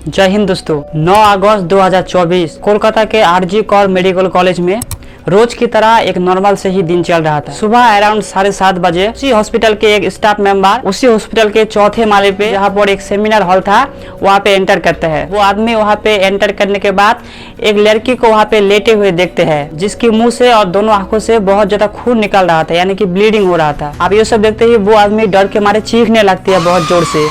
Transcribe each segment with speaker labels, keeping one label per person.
Speaker 1: जय हिंद दोस्तों। 9 अगस्त 2024 कोलकाता के आरजी कौर मेडिकल कॉलेज में रोज की तरह एक नॉर्मल से ही दिन चल रहा था। सुबह अराउंड 7:30 बजे उसी हॉस्पिटल के एक स्टाफ मेंबर उसी हॉस्पिटल के चौथे माले पे जहाँ पर एक सेमिनार हॉल था वहाँ पे एंटर करते हैं। वो आदमी वहाँ पे एंटर करने के बाद एक लड़की को वहाँ पे लेटे हुए देखते हैं, जिसकी मुंह से और दोनों आंखों से बहुत ज्यादा खून निकल रहा था, यानी कि ब्लीडिंग हो रहा था। अब ये सब देखते ही वो आदमी डर के मारे चीखने लगती है बहुत जोर से।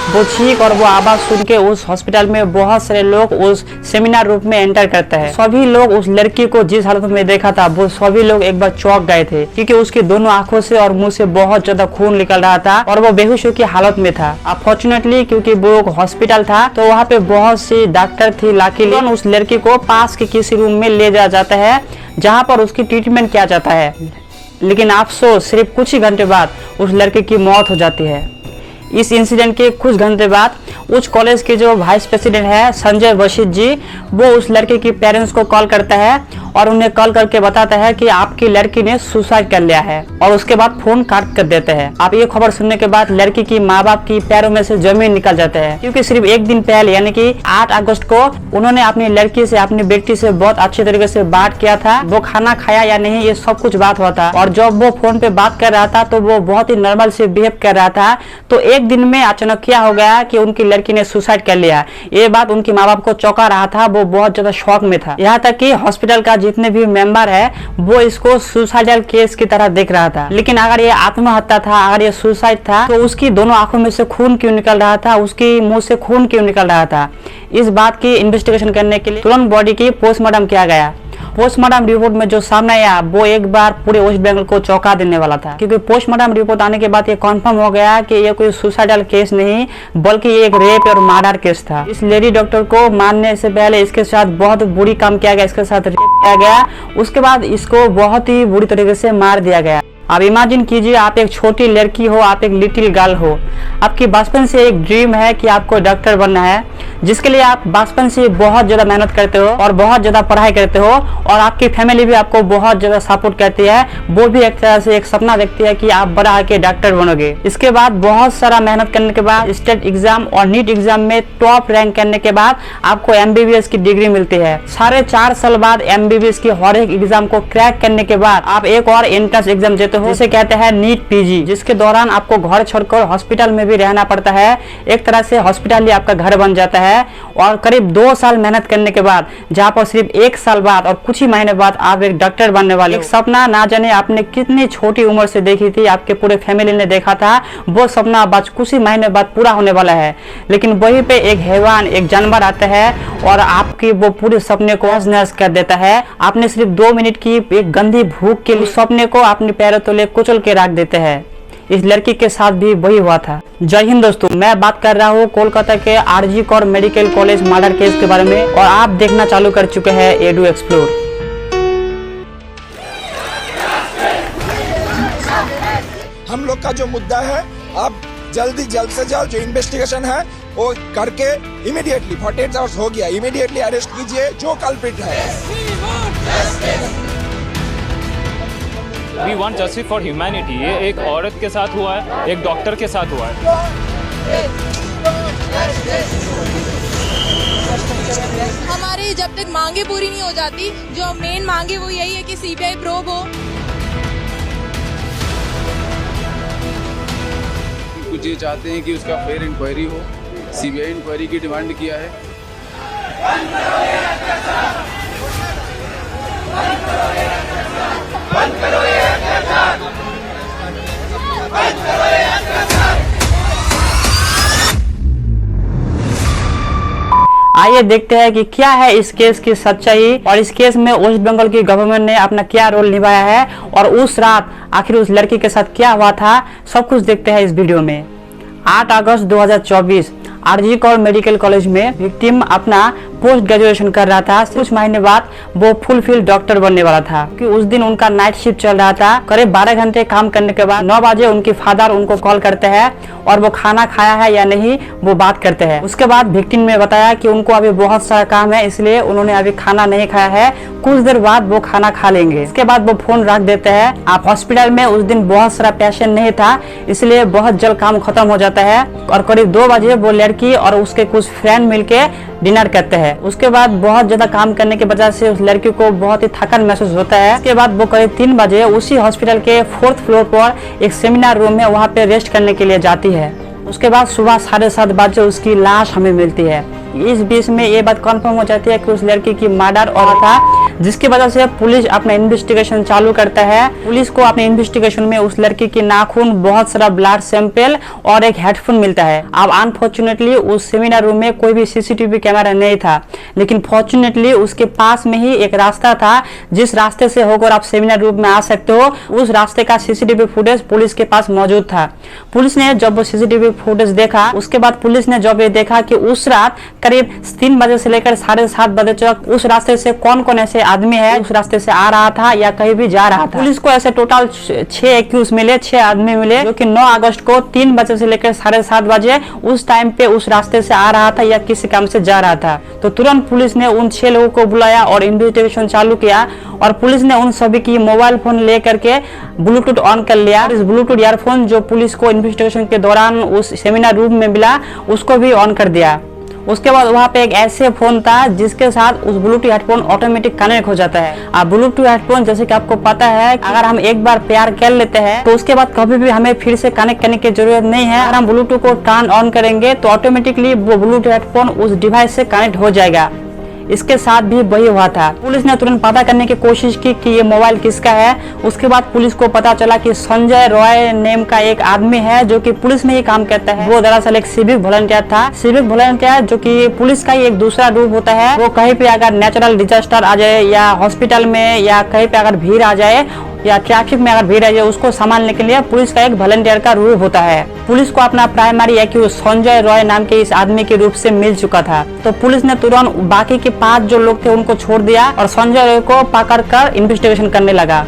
Speaker 1: वो चीख और वो आवाज सुन के उस हॉस्पिटल में बहुत सारे लोग उस सेमिनार रूम में एंटर करते हैं। सभी लोग उस लड़की को जिस हालत में देखा था वो सभी लोग एक बार चौंक गए थे, क्योंकि उसकी दोनों आंखों से और मुंह से बहुत ज्यादा खून निकल रहा था और वो बेहोश की हालत में था। अनफॉर्चुनेटली क्योंकि वो हॉस्पिटल था तो वहाँ पे बहुत सी डॉक्टर थी, लाकीली उस लड़की को पास के किसी रूम में ले जाया जाता है जहाँ पर उसकी ट्रीटमेंट किया जाता है। लेकिन अफसोस सिर्फ कुछ ही घंटे बाद उस लड़के की मौत हो जाती है। इस इंसिडेंट के कुछ घंटे बाद उस कॉलेज के जो वाइस प्रेसिडेंट है संजय वशिष्ठ जी, वो उस लड़के की पेरेंट्स को कॉल करता है और उन्हें कॉल करके बताता है कि आपकी लड़की ने सुसाइड कर लिया है, और उसके बाद फोन काट कर देते हैं। आप ये खबर सुनने के बाद लड़की की माँ बाप की पैरों में से जमीन निकल जाते हैं, क्योंकि सिर्फ एक दिन पहले यानी कि 8 अगस्त को उन्होंने अपनी लड़की से, अपनी बेटी से बहुत अच्छे तरीके से बात किया था। वो खाना खाया या नहीं ये सब कुछ बात हुआ था, और जब वो फोन पे बात कर रहा था तो वो बहुत ही नॉर्मल से बिहेव कर रहा था। तो एक दिन में अचानक क्या हो गया कि उनकी लड़की ने सुसाइड कर लिया। ये बात उनके माँ बाप को चौंका रहा था, वो बहुत ज्यादा शॉक में था। यहाँ तक कि हॉस्पिटल का जितने भी मेंबर है वो इसको सुसाइडल केस की तरह देख रहा था। लेकिन अगर ये आत्महत्या था, अगर ये सुसाइड था, तो उसकी दोनों आंखों में से खून क्यों निकल रहा था, उसकी मुंह से खून क्यों निकल रहा था? इस बात की इन्वेस्टिगेशन करने के लिए तुरंत बॉडी की पोस्टमार्टम किया गया। पोस्टमार्टम रिपोर्ट में जो सामने आया वो एक बार पूरे वेस्ट बंगाल को चौंका देने वाला था, क्योंकि पोस्टमार्टम रिपोर्ट आने के बाद ये कंफर्म हो गया कि ये कोई सुसाइडल केस नहीं बल्कि ये एक रेप और मर्डर केस था। इस लेडी डॉक्टर को मारने से पहले इसके साथ बहुत बुरी काम किया गया, इसके साथ रेप किया गया, उसके बाद इसको बहुत ही बुरी तरीके से मार दिया गया। अब इमेजिन कीजिए, आप एक छोटी लड़की हो, आप एक लिटिल गर्ल हो, आपकी बचपन से एक ड्रीम है कि आपको डॉक्टर बनना है, जिसके लिए आप बचपन से बहुत ज्यादा मेहनत करते हो और बहुत ज्यादा पढ़ाई करते हो, और आपकी फैमिली भी आपको बहुत ज्यादा सपोर्ट करती है। वो भी एक तरह से एक सपना देखती है कि आप बड़ा आके डॉक्टर बनोगे। इसके बाद बहुत सारा मेहनत करने के बाद स्टेट एग्जाम और नीट एग्जाम में टॉप रैंक करने के बाद आपको MBBS की डिग्री मिलती है। 4.5 साल बाद MBBS की हर एक एग्जाम को क्रैक करने के बाद आप एक और एंट्रेंस एग्जाम देते हो, जिसे कहते हैं नीट PG, जिसके दौरान आपको घर छोड़कर हॉस्पिटल में भी रहना पड़ता है। एक तरह से हॉस्पिटल ही आपका घर बन जाता है। और करीब 2 साल मेहनत करने के बाद, जहाँ पर सिर्फ 1 साल बाद और कुछ ही महीने बाद आप एक डॉक्टर बनने वाले। एक सपना ना जाने आपने कितनी छोटी उम्र से देखी थी, आपके पूरे फैमिली ने देखा था, वो सपना बस कुछ ही महीने बाद पूरा होने वाला है। लेकिन वहीं पे एक हैवान, एक जानवर आता है और आपकी वो पूरे सपने को नष्ट कर देता है। आपने सिर्फ 2 मिनट की एक गंदी भूख के लिए सपने को अपने पैरों तले कुचल के रख देते हैं। इस लड़की के साथ भी वही हुआ था। जय हिंद दोस्तों, मैं बात कर रहा हूँ कोलकाता के RG Kar medical college murder case के बारे में, और आप देखना चालू कर चुके हैं एडू एक्सप्लोर।
Speaker 2: हम लोग का जो मुद्दा है, आप जल्द से जल्द जो इन्वेस्टिगेशन है वो करके इमीडिएटली 48 आवर्स हो गया, इमीडिएटली अरेस्ट कीजिए जो कल्प्रिट है।
Speaker 3: We want justice for humanity। ये एक औरत के साथ हुआ है, एक डॉक्टर के साथ हुआ है।
Speaker 4: हमारी जब तक मांगे पूरी नहीं हो जाती, जो मेन मांगे वो यही है कि CBI प्रोब हो।
Speaker 5: कुछ ये चाहते हैं कि उसका फेयर इंक्वायरी हो, CBI इंक्वायरी की डिमांड किया है।
Speaker 1: आइए देखते हैं कि क्या है इस केस की सच्चाई, और इस केस में वेस्ट बंगाल की गवर्नमेंट ने अपना क्या रोल निभाया है, और उस रात आखिर उस लड़की के साथ क्या हुआ था, सब कुछ देखते हैं इस वीडियो में। 8 अगस्त 2024 आरजी कौर मेडिकल कॉलेज में विक्टिम अपना पोस्ट ग्रेजुएशन कर रहा था। कुछ महीने बाद वो फुलफिल डॉक्टर बनने वाला था कि उस दिन उनका नाइट शिफ्ट चल रहा था। करीब 12 घंटे काम करने के बाद 9 बजे उनके फादर उनको कॉल करते हैं और वो खाना खाया है या नहीं वो बात करते हैं। उसके बाद विक्टिम ने बताया कि उनको अभी बहुत सारा काम है, इसलिए उन्होंने अभी खाना नहीं खाया है, कुछ देर बाद वो खाना खा लेंगे। इसके बाद वो फोन रख देते हैं। आप हॉस्पिटल में उस दिन बहुत सारा पेशेंट नहीं था, इसलिए बहुत जल्द काम खत्म हो जाता है और करीब 2 बजे वो लड़की और उसके कुछ फ्रेंड मिलके डिनर करते हैं। उसके बाद बहुत ज्यादा काम करने की वजह से उस लड़की को बहुत ही थकान महसूस होता है। उसके बाद वो करीब 3 बजे उसी हॉस्पिटल के 4th फ्लोर पर एक सेमिनार रूम में वहाँ पे रेस्ट करने के लिए जाती है। उसके बाद सुबह 7:30 बजे उसकी लाश हमें मिलती है। इस बीच में ये बात कंफर्म हो जाती है कि उस लड़की की मर्डर हो रहा था, जिसकी वजह से पुलिस अपना इन्वेस्टिगेशन चालू करता है। पुलिस को अपने इन्वेस्टिगेशन में उस लड़की की नाखून, बहुत सारा ब्लड सैंपल और एक हेडफोन मिलता है। अब अनफॉर्चुनेटली उस सेमिनार रूम में कोई भी सीसीटीवी कैमरा नहीं था, लेकिन फॉर्चुनेटली उसके पास में ही एक रास्ता था जिस रास्ते से होकर आप सेमिनार रूम में आ सकते हो। उस रास्ते का सीसीटीवी फुटेज पुलिस के पास मौजूद था। पुलिस ने जब वो सीसीटीवी फुटेज देखा, उसके बाद पुलिस ने जब ये देखा कि उस रात करीब 3 बजे से लेकर 7:30 बजे तक उस रास्ते से कौन कौन ऐसे आदमी है उस रास्ते से आ रहा था या कहीं भी जा रहा था। पुलिस को ऐसे टोटल 6 एक्यूज मिले, 6 आदमी मिले, जो कि 9 अगस्त को 3 बजे से लेकर 7:30 बजे उस टाइम पे उस रास्ते से आ रहा था या किसी काम से जा रहा था। तो तुरंत पुलिस ने उन 6 लोगों को बुलाया और इन्वेस्टिगेशन चालू किया और पुलिस ने उन सभी की मोबाइल फोन लेकर के ब्लूटूथ ऑन कर लिया। इस ब्लूटूथ ईयरफोन जो पुलिस को इन्वेस्टिगेशन के दौरान उस सेमिनार रूम में मिला उसको भी ऑन कर दिया। उसके बाद वहाँ पे एक ऐसे फोन था जिसके साथ उस ब्लूटूथ हेडफोन ऑटोमेटिक कनेक्ट हो जाता है। अब ब्लूटूथ हेडफोन जैसे कि आपको पता है, अगर हम एक बार पेयर कर लेते हैं तो उसके बाद कभी भी हमें फिर से कनेक्ट करने की जरूरत नहीं है। अगर हम ब्लूटूथ को टर्न ऑन करेंगे तो ऑटोमेटिकली वो ब्लूटूथ हेडफोन उस डिवाइस से कनेक्ट हो जाएगा। इसके साथ भी वही हुआ था। पुलिस ने तुरंत पता करने की कोशिश की कि ये मोबाइल किसका है। उसके बाद पुलिस को पता चला कि संजय रॉय नेम का एक आदमी है जो कि पुलिस में ही काम करता है। वो दरअसल एक सिविक वॉलंटियर था। सिविक वॉलंटियर जो कि पुलिस का ही एक दूसरा रूप होता है। वो कहीं पे अगर नेचुरल डिजास्टर आ जाए या हॉस्पिटल में या कहीं पे अगर भीड़ आ जाए या ट्रैफिक में अगर भीड़ आ जाए, उसको संभालने के लिए पुलिस का एक वॉलंटियर का रूप होता है। पुलिस को अपना प्राइमरी एक्यूज संजय रॉय नाम के इस आदमी के रूप से मिल चुका था। तो पुलिस ने तुरंत बाकी के 5 जो लोग थे उनको छोड़ दिया और संजय रॉय को पकड़कर इन्वेस्टिगेशन करने लगा।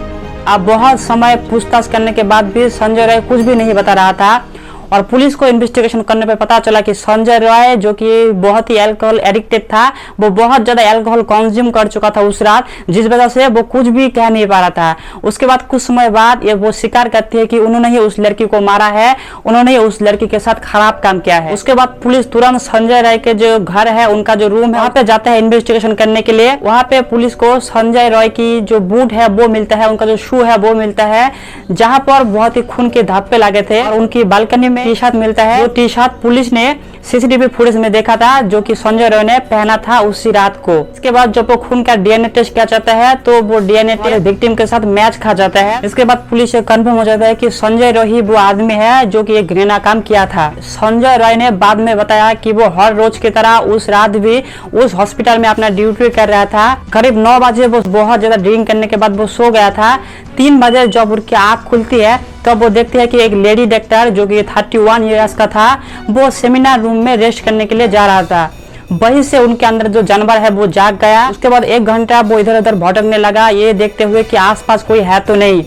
Speaker 1: अब बहुत समय पूछताछ करने के बाद भी संजय रॉय कुछ भी नहीं बता रहा था और पुलिस को इन्वेस्टिगेशन करने पे पता चला कि संजय रॉय जो कि बहुत ही अल्कोहल एडिक्टेड था, वो बहुत ज्यादा अल्कोहल कंज्यूम कर चुका था उस रात, जिस वजह से वो कुछ भी कह नहीं पा रहा था। उसके बाद कुछ समय बाद ये वो स्वीकार करती है कि उन्होंने ही उस लड़की को मारा है, उन्होंने ही उस लड़की के साथ खराब काम किया है। उसके बाद पुलिस तुरंत संजय रॉय के जो घर है, उनका जो रूम है, वहाँ पे जाता है इन्वेस्टिगेशन करने के लिए। वहाँ पे पुलिस को संजय रॉय की जो बूट है वो मिलता है, उनका जो शू है वो मिलता है, जहाँ पर बहुत ही खून के धब्बे लगे थे और उनकी बालकनी टी शर्ट मिलता है। वो टी शर्ट पुलिस ने सीसीटीवी फुटेज में देखा था जो कि संजय रॉय ने पहना था उसी रात को। इसके बाद जब वो खून का डीएनए टेस्ट किया जाता है तो वो डीएनए टेस्ट विक्टिम के साथ मैच खा जाता है। इसके बाद पुलिस से कंफर्म हो जाता है कि संजय रॉय ही वो आदमी है जो कि एक घृणा काम किया था। संजय रॉय ने बाद में बताया कि वो हर रोज की तरह उस रात भी उस हॉस्पिटल में अपना ड्यूटी कर रहा था। करीब 9 बजे वो बहुत ज्यादा ड्रिंक करने के बाद वो सो गया था। 3 बजे जब उनकी आंख खुलती है तब वो देखते हैं कि एक लेडी डॉक्टर जो कि 31 ईयर्स का था, वो सेमिनार रूम में रेस्ट करने के लिए जा रहा था। वहीं से उनके अंदर जो जानवर है वो जाग गया। उसके बाद 1 घंटा वो इधर उधर भटकने लगा, ये देखते हुए कि आसपास कोई है तो नहीं।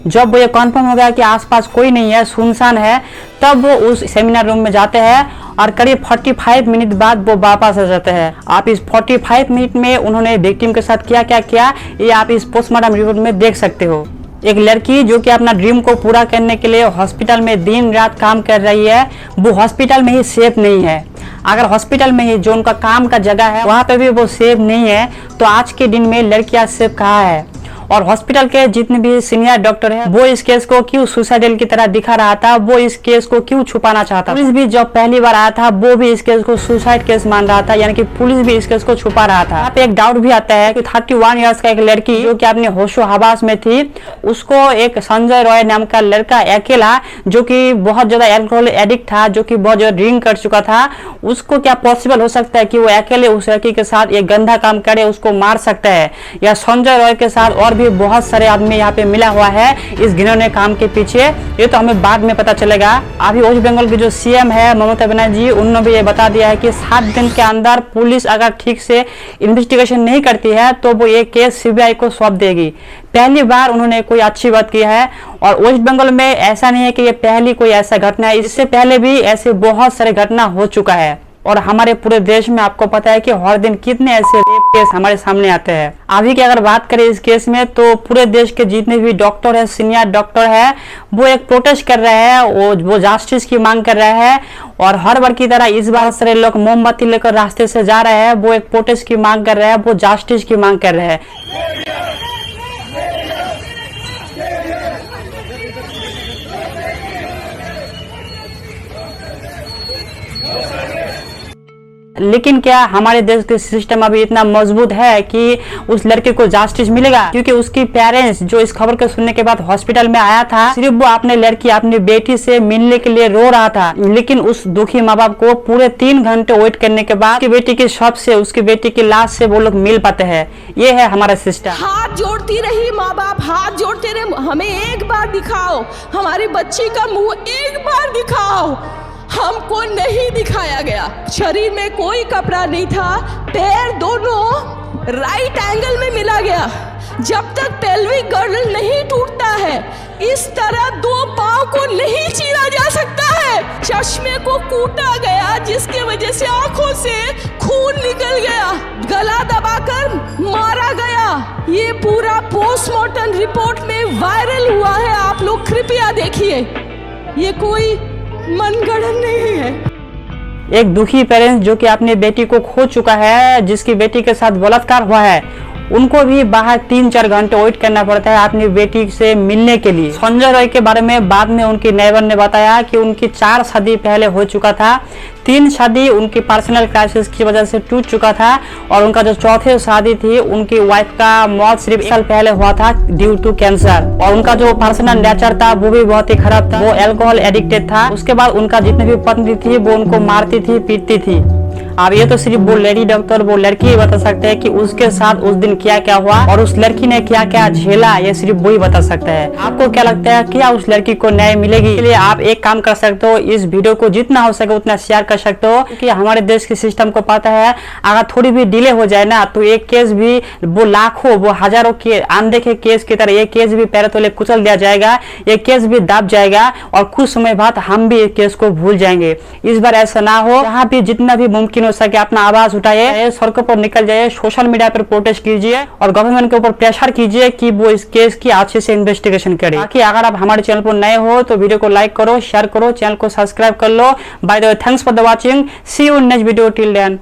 Speaker 1: जब वो ये कन्फर्म हो गया कि आसपास कोई नहीं है, सुनसान है, तब वो उस सेमिनार रूम में जाते हैं और करीब 45 मिनट बाद वो वापस आ जाते हैं। आप इस 45 मिनट में उन्होंने विक्टिम के साथ क्या क्या किया ये आप इस पोस्टमार्टम रिपोर्ट में देख सकते हो। एक लड़की जो कि अपना ड्रीम को पूरा करने के लिए हॉस्पिटल में दिन रात काम कर रही है, वो हॉस्पिटल में ही सेफ नहीं है। अगर हॉस्पिटल में ही जो उनका काम का जगह है वहाँ पे भी वो सेफ नहीं है, तो आज के दिन में लड़कियां सेफ कहाँ है। और हॉस्पिटल के जितने भी सीनियर डॉक्टर हैं वो इस केस को क्यों सुसाइडल की तरह दिखा रहा था, वो इस केस को क्यों छुपाना चाहता। पुलिस भी जब पहली बार आया था वो भी इस केस को सुसाइड केस मान रहा था, यानी कि पुलिस भी इस केस को छुपा रहा था। यहाँ पे एक डाउट भी आता है कि 31 ईयर्स का एक लड़की जो कि अपने होशो हवास में थी, उसको एक संजय रॉय नाम का लड़का अकेला जो कि बहुत ज्यादा अल्कोहल एडिक्ट था, जो कि बहुत ज्यादा ड्रिंक कर चुका था, उसको क्या पॉसिबल हो सकता है कि वो अकेले उस लड़की के साथ एक गंदा काम करे, उसको मार सकता है। या संजय रॉय के साथ और भी भी बहुत सारे आदमी यहाँ पे मिला हुआ है इस घिनौने काम के पीछे। ये तो हमें बाद में पता चलेगा। अभी वेस्ट बंगाल की जो सीएम है ममता बनर्जी, उन्होंने भी ये बता दिया है कि 7 दिन के अंदर पुलिस अगर ठीक से इन्वेस्टिगेशन नहीं करती है तो वो ये केस सीबीआई को सौंप देगी। पहली बार उन्होंने कोई अच्छी बात की है। और वेस्ट बंगाल में ऐसा नहीं है कि ये पहली कोई ऐसा घटना है, इससे पहले भी ऐसे बहुत सारे घटना हो चुका है। और हमारे पूरे देश में आपको पता है कि हर दिन कितने ऐसे रेप केस हमारे सामने आते हैं। अभी की अगर बात करें इस केस में तो पूरे देश के जितने भी डॉक्टर है, सीनियर डॉक्टर है, वो एक प्रोटेस्ट कर रहे हैं, वो जस्टिस की मांग कर रहे हैं। और हर बार की तरह इस बार सारे लोग मोमबत्ती लेकर रास्ते से जा रहे हैं, वो एक प्रोटेस्ट की मांग कर रहे हैं, वो जस्टिस की मांग कर रहे हैं। लेकिन क्या हमारे देश के सिस्टम अभी इतना मजबूत है कि उस लड़के को जस्टिस मिलेगा? क्योंकि उसकी पेरेंट्स जो इस खबर को सुनने के बाद हॉस्पिटल में आया था, सिर्फ वो अपने लड़की अपनी बेटी से मिलने के लिए रो रहा था। लेकिन उस दुखी माँ बाप को पूरे 3 घंटे वेट करने के बाद उसकी बेटी की शव से, उसकी बेटी की लाश से वो लोग मिल पाते हैं। ये है हमारा सिस्टम।
Speaker 6: हाथ जोड़ती रही माँ बाप, हाथ जोड़ते रहे, हमें एक बार दिखाओ, हमारी बच्ची का मुंह एक बार दिखाओ। हमको नहीं दिखाया गया। शरीर में कोई कपड़ा नहीं था, पैर दोनों राइट एंगल में मिला गया। जब तक पेल्विक गर्डल नहीं टूटता है, इस तरह 2 पांव को नहीं चीरा जा सकता है। चश्मे को कूटा गया, जिसके वजह से आंखों से खून निकल गया, गला दबाकर मारा गया। ये पूरा पोस्टमार्टम रिपोर्ट में वायरल हुआ है, आप लोग कृपया देखिए। ये कोई मनगढ़ंत नहीं है।
Speaker 1: एक दुखी पेरेंट्स जो कि अपनी बेटी को खो चुका है, जिसकी बेटी के साथ बलात्कार हुआ है, उनको भी बाहर 3-4 घंटे वेट करना पड़ता है अपनी बेटी से मिलने के लिए। संजय रॉय के बारे में बाद में उनकी नेबर ने बताया कि उनकी 4 शादी पहले हो चुका था, 3 शादी उनकी पर्सनल क्राइसिस की वजह से टूट चुका था। और उनका जो 4थी शादी थी, उनकी वाइफ का मौत सिर्फ 1 साल पहले हुआ था ड्यू टू कैंसर। और उनका जो पर्सनल नेचर था वो भी बहुत ही खराब था, वो अल्कोहल एडिक्टेड था। उसके बाद उनका जितनी भी पत्नी थी वो उनको मारती थी, पीटती थी। अब ये तो सिर्फ वो लेडी डॉक्टर, वो लड़की ही बता सकते हैं कि उसके साथ उस दिन क्या क्या हुआ और उस लड़की ने क्या क्या झेला, ये सिर्फ वही बता सकता है। आपको क्या लगता है, क्या उस लड़की को न्याय मिलेगी? इसलिए आप एक काम कर सकते हो, इस वीडियो को जितना हो सके उतना शेयर कर सकते हो। क्योंकि हमारे देश के सिस्टम को पता है, अगर थोड़ी भी डिले हो जाए ना तो एक केस भी वो लाखों, वो हजारों के अनदेखे केस की तरह ये केस भी पैर तले कुचल दिया जाएगा, ये केस भी दब जाएगा और कुछ समय बाद हम भी एक केस को भूल जाएंगे। इस बार ऐसा ना हो। यहाँ भी जितना भी मुमकिन हो सके अपना आवाज उठाइए, सड़कों पर निकल जाइए, सोशल मीडिया पर प्रोटेस्ट कीजिए और गवर्नमेंट के ऊपर प्रेशर कीजिए कि वो इस केस की अच्छे से इन्वेस्टिगेशन करे। बाकी अगर आप हमारे चैनल पर नए हो तो वीडियो को लाइक करो, शेयर करो, चैनल को सब्सक्राइब कर लो। By the way, thanks for the watching, see you in next video, till then.